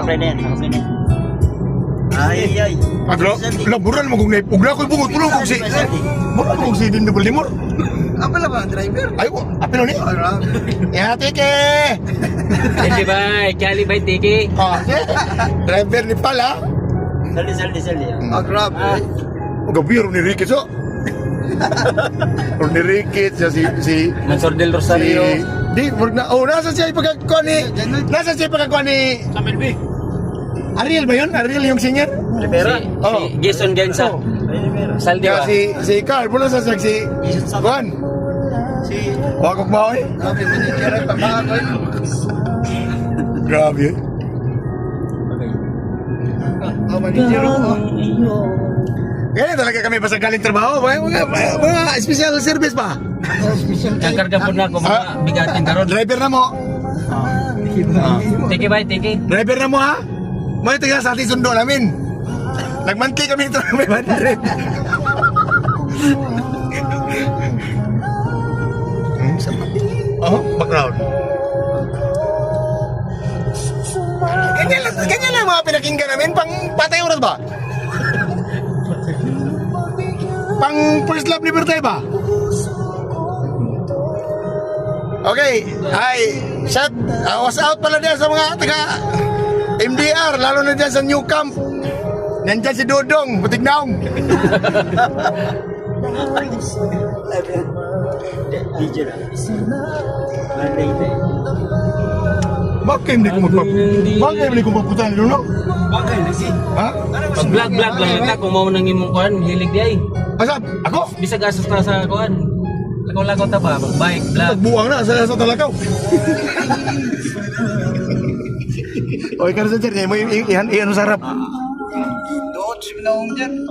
Naka-play na yan. Naka-play na yan. Ay. Laburan mo kung naipugla ko bungot tulog kung si... Mura kung si Din Double Limor. Apa lah bang, driver? Ay, apelo ni? Ya, tike! Hindi ba? Kali ba tiki? Driver ni pala. Saldi. Grab. Gabi ni Ricky so. Ni Ricky si Mansor del Rosario. Di, nasa siya ipagkakuha ni... Nasa siya ipagkakuha ni... Samuel B. Ariel ba yun? Ariel yung senior? Rivera. Si Jason Gensa. Saldi ba? Si Carl, pula sa si Juan. Si... Wakok ba eh? Sabi, manager ay pagkakakoy. Grabe eh. Manager ako. Kaya talaga kami basta galing trabaho. Mga special service pa. Nagkarga po na ako mga bigatin karon. Driver na mo. Tiki ba? Tiki? Driver na mo ha? May tiga sa ating sundo namin. Nagmanti kami ito ng 500. Background. Ganyan lang mga pinakinggan namin. Pang patay oras ba? Pang first love liberty ba? Okay. Ay, shout was out pala din sa mga taga MDR, lalo na dyan sa New Camp. Nandyan si Dodong, Butignaong. DJ na. Bakit hindi ko magpunta nito, no? Bagay na si. Ha? Pag vlog lang ta kung mao nang imong kuan, hilig di ay. Asap? Ako? Bisag asos ta sa kuan. Lakaw ta ba? Bike, vlog. Nagbuwang na sa talakaw. Oy, kan sa sir, mo iyan sarap. Doon, siminaw dyan.